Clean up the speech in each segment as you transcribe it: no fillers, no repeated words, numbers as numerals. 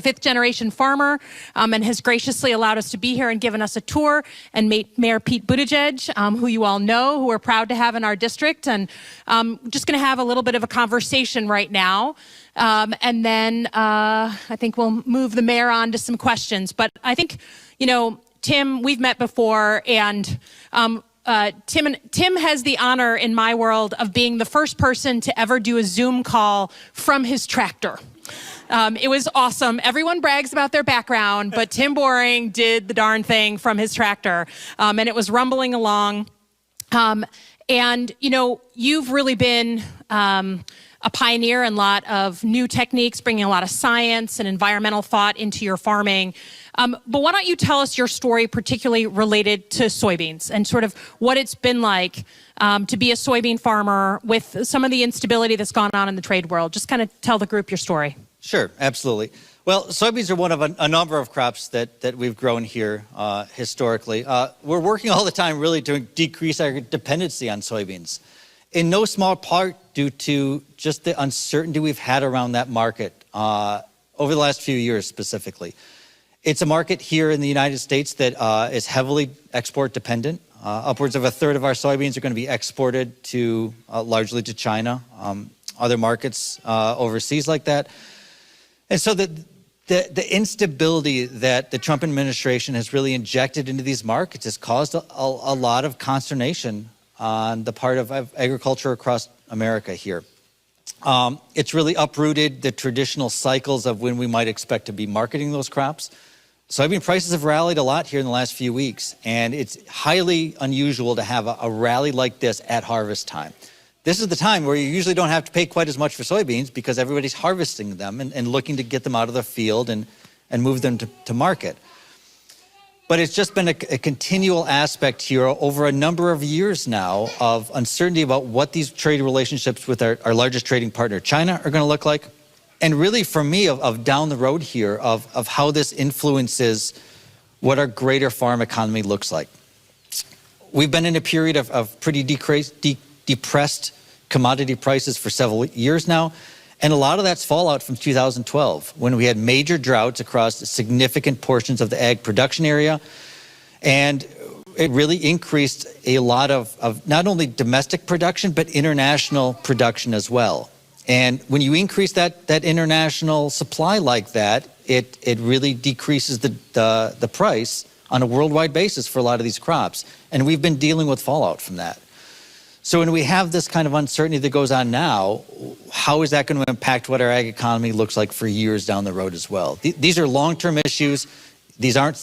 fifth-generation farmer and has graciously allowed us to be here and given us a tour, and Mayor Pete Buttigieg, who you all know, who we're proud to have in our district. And just going to have a little bit of a conversation right now. And then I think we'll move the mayor on to some questions. But I think, you know, Tim, we've met before, and Tim has the honor in my world of being the first person to ever do a Zoom call from his tractor. It was awesome. Everyone brags about their background, but Tim Boring did the darn thing from his tractor, and it was rumbling along. And, you know, you've really been a pioneer in a lot of new techniques, bringing a lot of science and environmental thought into your farming. But why don't you tell us your story, particularly related to soybeans, and sort of what it's been like to be a soybean farmer with some of the instability that's gone on in the trade world. Just kind of tell the group your story. Sure, absolutely. Well, soybeans are one of a number of crops that we've grown here historically. We're working all the time really to decrease our dependency on soybeans, in no small part due to just the uncertainty we've had around that market over the last few years specifically. It's a market here in the United States that is heavily export dependent. Upwards of a third of our soybeans are going to be exported to largely to China, other markets overseas like that. And so the instability that the Trump administration has really injected into these markets has caused a lot of consternation on the part of agriculture across America here. It's really uprooted the traditional cycles of when we might expect to be marketing those crops. Soybean prices have rallied a lot here in the last few weeks, and it's highly unusual to have a rally like this at harvest time. This is the time where you usually don't have to pay quite as much for soybeans because everybody's harvesting them and looking to get them out of the field and move them to market. But it's just been a continual aspect here over a number of years now of uncertainty about what these trade relationships with our largest trading partner, China, are going to look like. And really, for me, of down the road here, of how this influences what our greater farm economy looks like. We've been in a period of pretty depressed commodity prices for several years now. And a lot of that's fallout from 2012, when we had major droughts across significant portions of the ag production area. And it really increased a lot of not only domestic production, but international production as well. And when you increase that international supply like that, it really decreases the price on a worldwide basis for a lot of these crops. And we've been dealing with fallout from that. So when we have this kind of uncertainty that goes on now, how is that going to impact what our ag economy looks like for years down the road as well? These are long-term issues. These aren't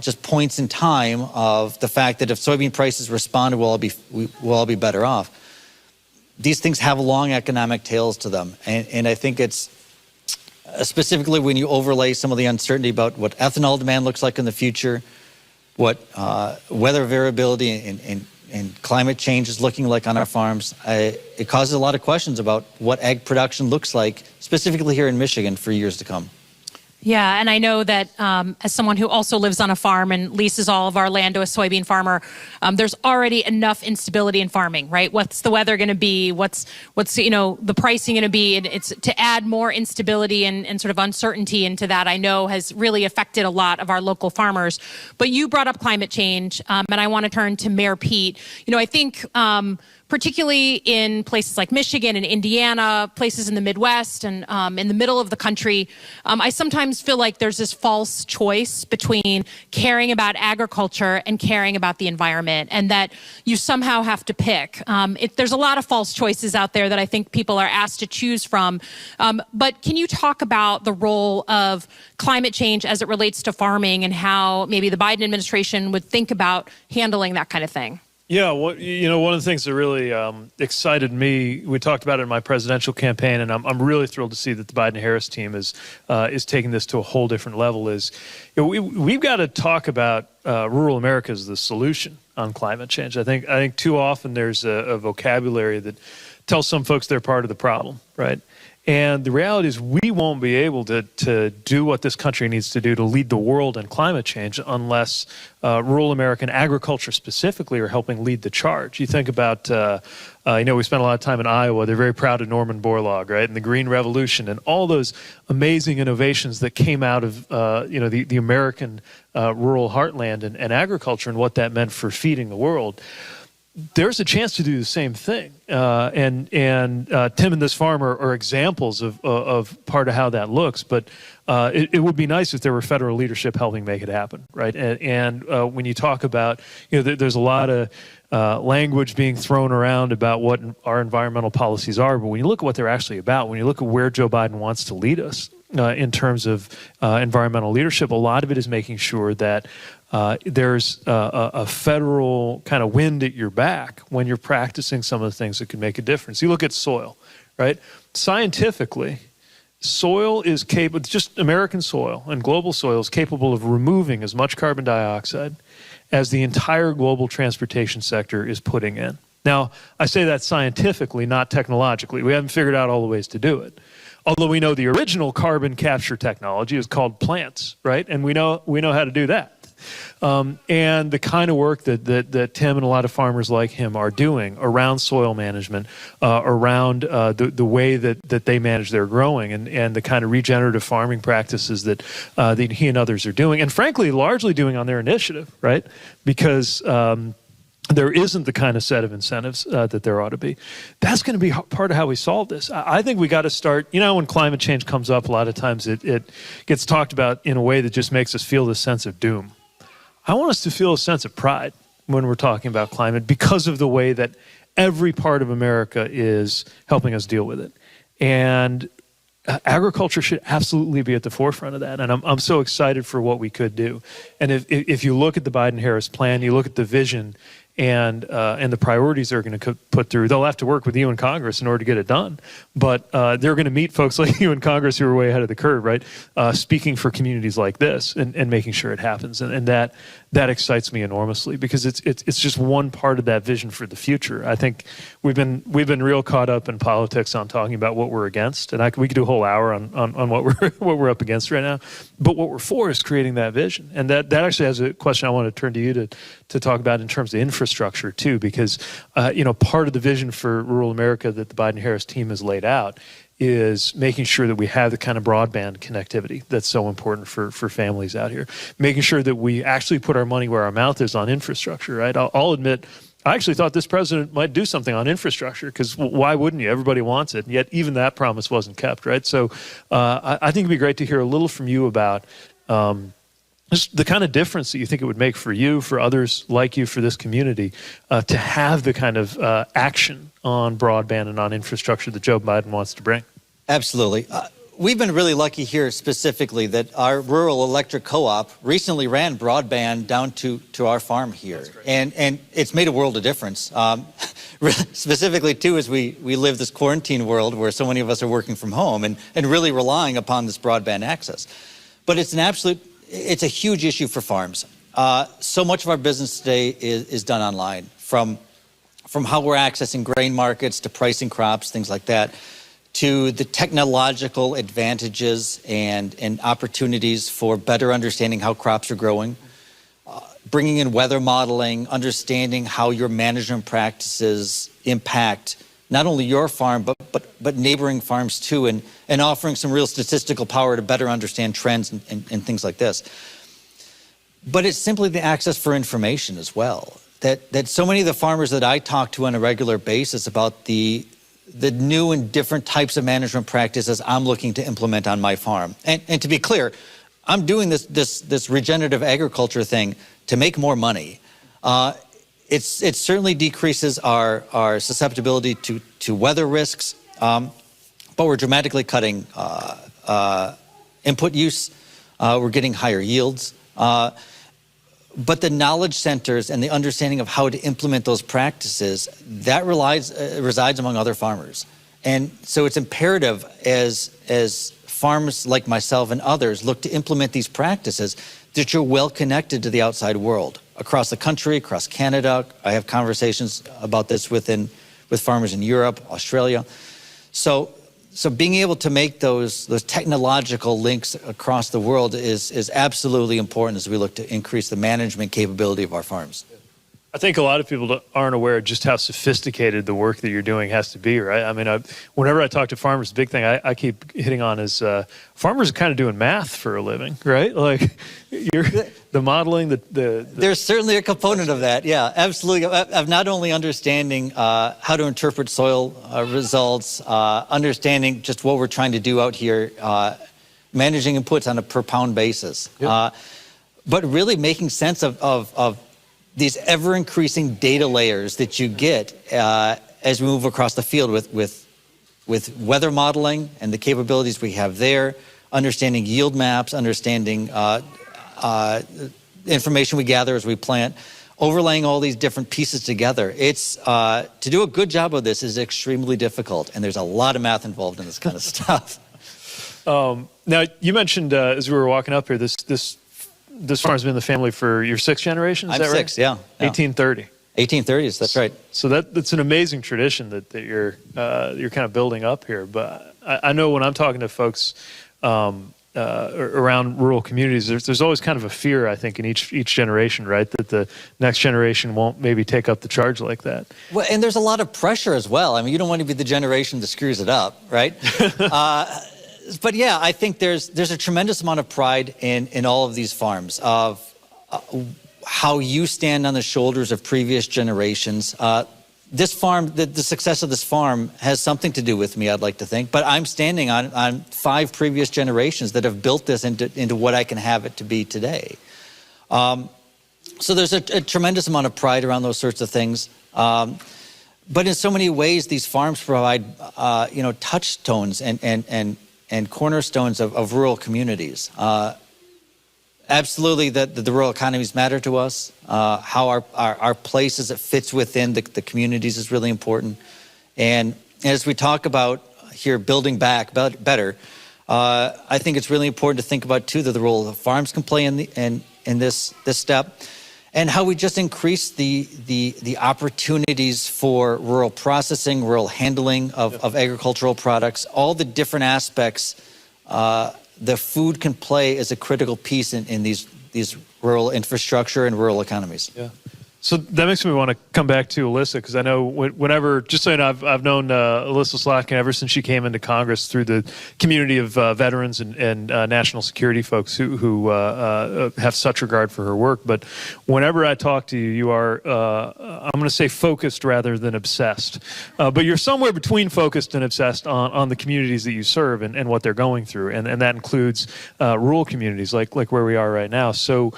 just points in time of the fact that if soybean prices respond, we'll all be better off. These things have long economic tails to them. And I think it's specifically when you overlay some of the uncertainty about what ethanol demand looks like in the future, what weather variability and climate change is looking like on our farms, it causes a lot of questions about what ag production looks like, specifically here in Michigan, for years to come. Yeah, and I know that as someone who also lives on a farm and leases all of our land to a soybean farmer, there's already enough instability in farming, right? What's the weather going to be? What's you know, the pricing going to be? And it's to add more instability and sort of uncertainty into that, I know has really affected a lot of our local farmers. But you brought up climate change, and I want to turn to Mayor Pete. You know, I think particularly in places like Michigan and Indiana, places in the Midwest and in the middle of the country, I sometimes feel like there's this false choice between caring about agriculture and caring about the environment, and that you somehow have to pick. There's a lot of false choices out there that I think people are asked to choose from. But can you talk about the role of climate change as it relates to farming and how maybe the Biden administration would think about handling that kind of thing? Yeah, well, you know, one of the things that really excited me, we talked about it in my presidential campaign, and I'm really thrilled to see that the Biden-Harris team is taking this to a whole different level, is you know, we've got to talk about rural America as the solution on climate change. I think too often there's a vocabulary that tells some folks they're part of the problem, right? And the reality is we won't be able to do what this country needs to do to lead the world in climate change unless rural American agriculture specifically are helping lead the charge. You think about, we spent a lot of time in Iowa. They're very proud of Norman Borlaug, right? And the Green Revolution and all those amazing innovations that came out of, the American rural heartland and agriculture and what that meant for feeding the world. There's a chance to do the same thing, and Tim and this farm are examples of part of how that looks. But it would be nice if there were federal leadership helping make it happen, right? And when you talk about, there's a lot of language being thrown around about what our environmental policies are, but when you look at what they're actually about, when you look at where Joe Biden wants to lead us in terms of environmental leadership, a lot of it is making sure that there's a federal kind of wind at your back when you're practicing some of the things that can make a difference. You look at soil, right? Scientifically, soil is capable, just American soil and global soil is capable of removing as much carbon dioxide as the entire global transportation sector is putting in. Now, I say that scientifically, not technologically. We haven't figured out all the ways to do it. Although we know the original carbon capture technology is called plants, right? And we know how to do that. And the kind of work that Tim and a lot of farmers like him are doing around soil management, around the way that they manage their growing, and the kind of regenerative farming practices that he and others are doing, and frankly, largely doing on their initiative, right? Because there isn't the kind of set of incentives that there ought to be. That's going to be part of how we solve this. I think we got to start, when climate change comes up, a lot of times it gets talked about in a way that just makes us feel this sense of doom. I want us to feel a sense of pride when we're talking about climate because of the way that every part of America is helping us deal with it. And agriculture should absolutely be at the forefront of that. And I'm so excited for what we could do. And if you look at the Biden-Harris plan, you look at the vision and the priorities they're going to put through, they'll have to work with you in Congress in order to get it done. But they're going to meet folks like you in Congress who are way ahead of the curve, right? Speaking for communities like this and making sure it happens. And that excites me enormously because it's just one part of that vision for the future. I think we've been real caught up in politics on talking about what we're against, and we could do a whole hour on what we're up against right now. But what we're for is creating that vision, and that actually has a question I want to turn to you to talk about in terms of infrastructure too, because part of the vision for rural America that the Biden-Harris team has laid out is making sure that we have the kind of broadband connectivity that's so important for families out here. Making sure that we actually put our money where our mouth is on infrastructure, right? I'll admit, I actually thought this president might do something on infrastructure because why wouldn't you? Everybody wants it. Yet even that promise wasn't kept, right? So I think it'd be great to hear a little from you about just the kind of difference that you think it would make for you, for others like you, for this community, to have the kind of action on broadband and on infrastructure that Joe Biden wants to bring. Absolutely. We've been really lucky here specifically that our rural electric co-op recently ran broadband down to our farm here. And it's made a world of difference. Specifically, too, as we live this quarantine world where so many of us are working from home and really relying upon this broadband access. But it's a huge issue for farms. So much of our business today is done online, from how we're accessing grain markets to pricing crops, things like that, to the technological advantages and opportunities for better understanding how crops are growing, bringing in weather modeling, understanding how your management practices impact not only your farm, but neighboring farms too, and offering some real statistical power to better understand trends and things like this. But it's simply the access for information as well, that so many of the farmers that I talk to on a regular basis about the new and different types of management practices I'm looking to implement on my farm. And to be clear, I'm doing this regenerative agriculture thing to make more money. It certainly decreases our susceptibility to weather risks, but we're dramatically cutting input use. We're getting higher yields. But the knowledge centers and the understanding of how to implement those practices, that resides among other farmers. And so it's imperative as farmers like myself and others look to implement these practices that you're well connected to the outside world, across the country, across Canada. I have conversations about this with farmers in Europe, Australia. So So being able to make those technological links across the world is absolutely important as we look to increase the management capability of our farms. I think a lot of people aren't aware of just how sophisticated the work that you're doing has to be, right? I mean, whenever I talk to farmers, the big thing I keep hitting on is farmers are kind of doing math for a living, right? Like the modeling, There's certainly a component of that, yeah, absolutely. Of not only understanding how to interpret soil results, understanding just what we're trying to do out here, managing inputs on a per pound basis, but really making sense of these ever-increasing data layers that you get as we move across the field with weather modeling and the capabilities we have there, understanding yield maps, understanding information we gather as we plant, overlaying all these different pieces together. It's to do a good job of this is extremely difficult, and there's a lot of math involved in this kind of stuff. Now, you mentioned as we were walking up here, this farm's been in the family for your sixth generation, is that right? I'm six, yeah. 1830. 1830s, that's right. So that's an amazing tradition that you're kind of building up here. But I know when I'm talking to folks around rural communities, there's always kind of a fear, I think, in each generation, right? That the next generation won't maybe take up the charge like that. Well, and there's a lot of pressure as well. I mean, you don't want to be the generation that screws it up, right? But yeah, I think there's a tremendous amount of pride in all of these farms of how you stand on the shoulders of previous generations. This farm, the success of this farm has something to do with me, I'd like to think, but I'm standing on 5 previous generations that have built this into what I can have it to be today. So there's a tremendous amount of pride around those sorts of things. But in so many ways, these farms provide, touchstones and cornerstones of rural communities. Absolutely, the rural economies matter to us. How our place as it fits within the communities is really important. And as we talk about here, building back better, I think it's really important to think about too that the role the farms can play in this step, and how we just increase the opportunities for rural processing, rural handling of agricultural products, all the different aspects the food can play as a critical piece in these rural infrastructure and rural economies. Yeah. So that makes me want to come back to Elissa, because I know whenever, just so you know, I've known Elissa Slotkin ever since she came into Congress through the community of veterans and national security folks who have such regard for her work. But whenever I talk to you, you are, I'm going to say focused rather than obsessed. But you're somewhere between focused and obsessed on the communities that you serve and what they're going through. And that includes rural communities like where we are right now. So,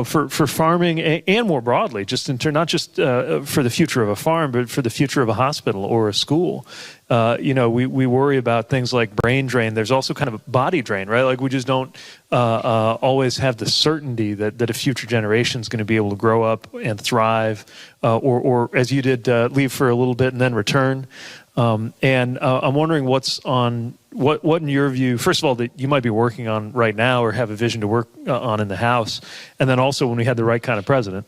for farming and more broadly, just not just for the future of a farm, but for the future of a hospital or a school. We worry about things like brain drain. There's also kind of a body drain, right? Like we just don't always have the certainty that a future generation is going to be able to grow up and thrive, or as you did, leave for a little bit and then return. And I'm wondering what in your view, first of all, that you might be working on right now or have a vision to work on in the House, and then also when we had the right kind of president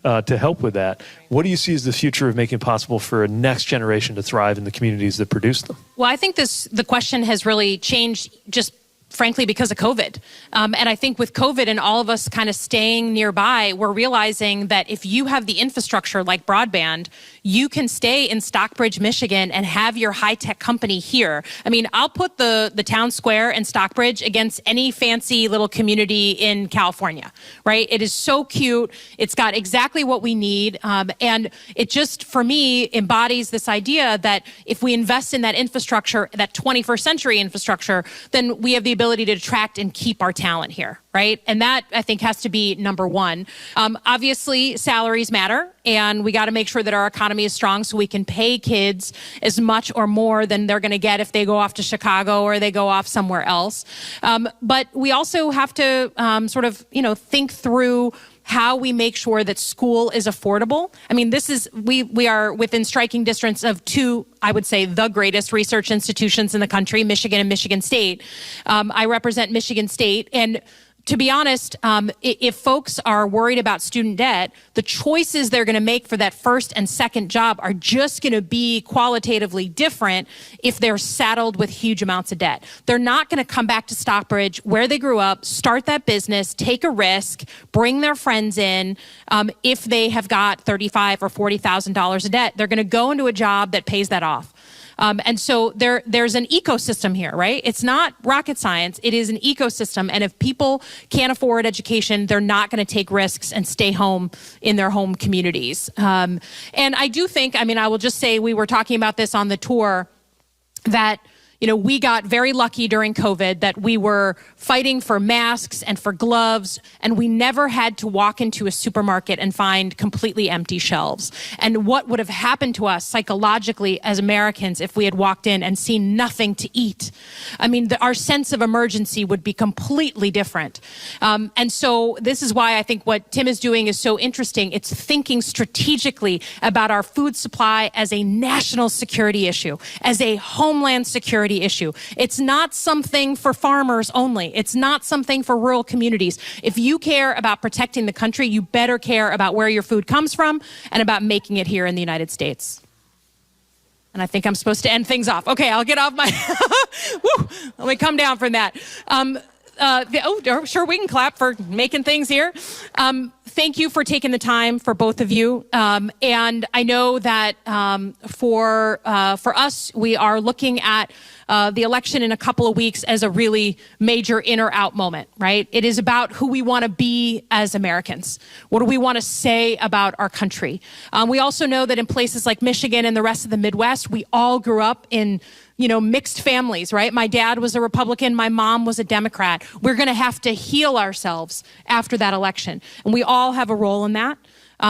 to help with that, what do you see as the future of making it possible for a next generation to thrive in the communities that produce them? Well, I think the question has really changed just frankly because of COVID. And I think with COVID and all of us kind of staying nearby, we're realizing that if you have the infrastructure like broadband, you can stay in Stockbridge, Michigan and have your high-tech company here. I mean, I'll put the town square in Stockbridge against any fancy little community in California, right? It is so cute. It's got exactly what we need. And it just, for me, embodies this idea that if we invest in that infrastructure, that 21st century infrastructure, then we have the ability to attract and keep our talent here, right? And that, I think, has to be number one. Obviously, salaries matter, and we got to make sure that our economy is strong so we can pay kids as much or more than they're going to get if they go off to Chicago or they go off somewhere else. But we also have to think through how we make sure that school is affordable. I mean, we are within striking distance of two, I would say, the greatest research institutions in the country, Michigan and Michigan State. I represent Michigan State, and to be honest, if folks are worried about student debt, the choices they're going to make for that first and second job are just going to be qualitatively different if they're saddled with huge amounts of debt. They're not going to come back to Stockbridge, where they grew up, start that business, take a risk, bring their friends in. If they have got $35,000 or $40,000 of debt, they're going to go into a job that pays that off. And so there's an ecosystem here, right? It's not rocket science. It is an ecosystem. And if people can't afford education, they're not going to take risks and stay home in their home communities. And I do think, I mean, I will just say, we were talking about this on the tour, that we got very lucky during COVID that we were fighting for masks and for gloves, and we never had to walk into a supermarket and find completely empty shelves. And what would have happened to us psychologically as Americans if we had walked in and seen nothing to eat? I mean, our sense of emergency would be completely different. And so this is why I think what Tim is doing is so interesting. It's thinking strategically about our food supply as a national security issue, as a homeland security issue. It's not something for farmers only. It's not something for rural communities. If you care about protecting the country, you better care about where your food comes from and about making it here in the United States. And I think I'm supposed to end things off. Okay, I'll get off my... Woo, let me come down from that. Sure, we can clap for making things here. Thank you for taking the time, for both of you. And I know that for us, we are looking at the election in a couple of weeks as a really major in or out moment, right? It is about who we want to be as Americans. What do we want to say about our country? We also know that in places like Michigan and the rest of the Midwest, we all grew up in mixed families, right? My dad was a Republican. My mom was a Democrat. We're going to have to heal ourselves after that election. And we all have a role in that.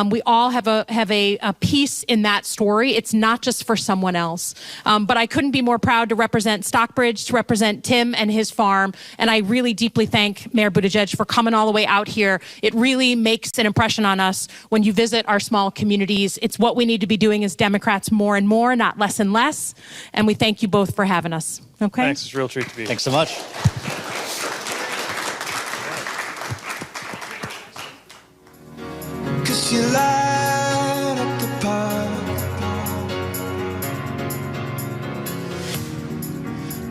We all have a piece in that story. It's not just for someone else. But I couldn't be more proud to represent Stockbridge, to represent Tim and his farm. And I really deeply thank Mayor Buttigieg for coming all the way out here. It really makes an impression on us when you visit our small communities. It's what we need to be doing as Democrats more and more, not less and less. And we thank you both for having us. Okay? Thanks. It's a real treat to be here. Thanks so much. You light up the park.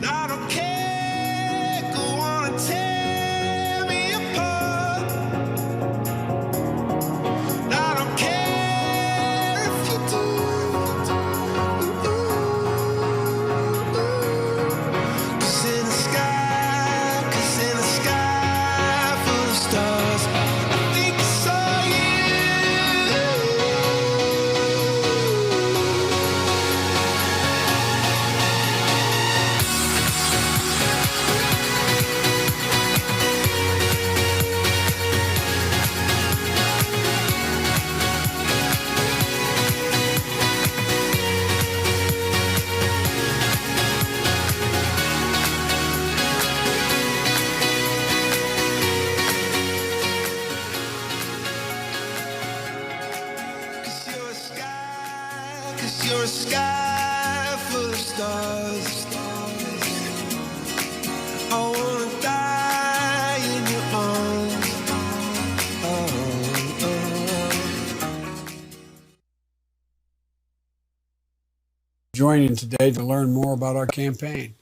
I don't care, go on and tear me apart. I don't care if you do. 'Cause in the sky full of stars, I think I saw you. You're a sky full of stars. I wanna die in your arms. Joining today to learn more about our campaign.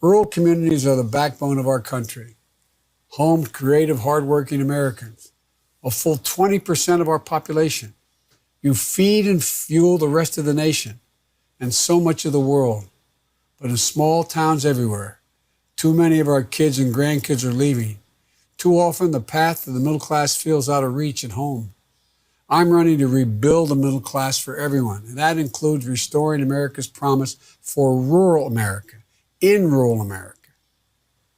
Rural communities are the backbone of our country, home to creative, hardworking Americans, a full 20% of our population. You feed and fuel the rest of the nation and so much of the world. But in small towns everywhere, too many of our kids and grandkids are leaving. Too often the path to the middle class feels out of reach at home. I'm running to rebuild the middle class for everyone, and that includes restoring America's promise for rural America, in rural America.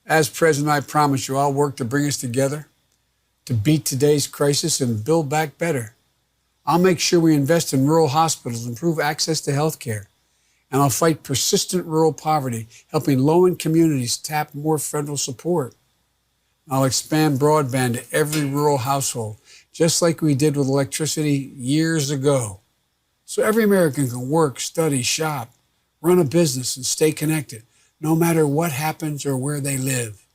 As president, I promise you I'll work to bring us together, to beat today's crisis and build back better. I'll make sure we invest in rural hospitals, improve access to health care, and I'll fight persistent rural poverty, helping low-income communities tap more federal support. I'll expand broadband to every rural household, just like we did with electricity years ago, so every American can work, study, shop, run a business, and stay connected, no matter what happens or where they live.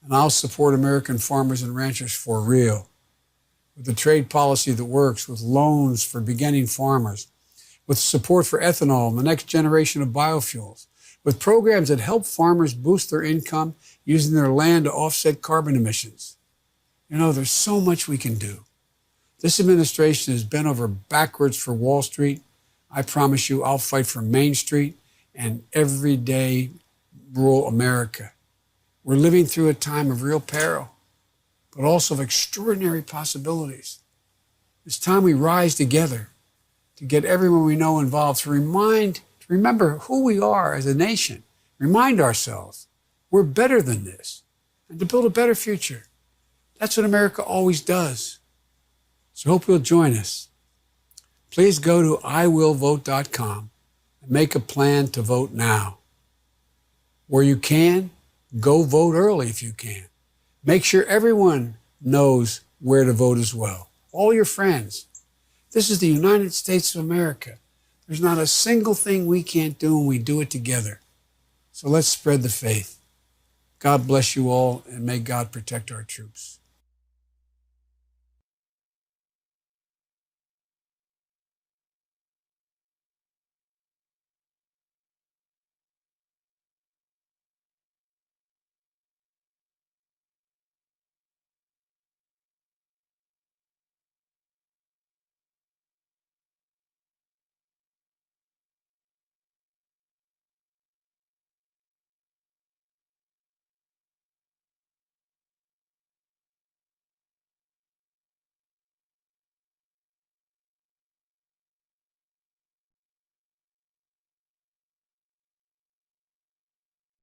And I'll support American farmers and ranchers for real. With a trade policy that works, with loans for beginning farmers, with support for ethanol and the next generation of biofuels, with programs that help farmers boost their income using their land to offset carbon emissions. You know, there's so much we can do. This administration has bent over backwards for Wall Street. I promise you I'll fight for Main Street and everyday rural America. We're living through a time of real peril, but also of extraordinary possibilities. It's time we rise together to get everyone we know involved, to remember who we are as a nation, remind ourselves we're better than this, and to build a better future. That's what America always does. So I hope you'll join us. Please go to iwillvote.com and make a plan to vote now. Where you can, go vote early if you can. Make sure everyone knows where to vote as well. All your friends. This is the United States of America. There's not a single thing we can't do, and we do it together. So let's spread the faith. God bless you all, and may God protect our troops.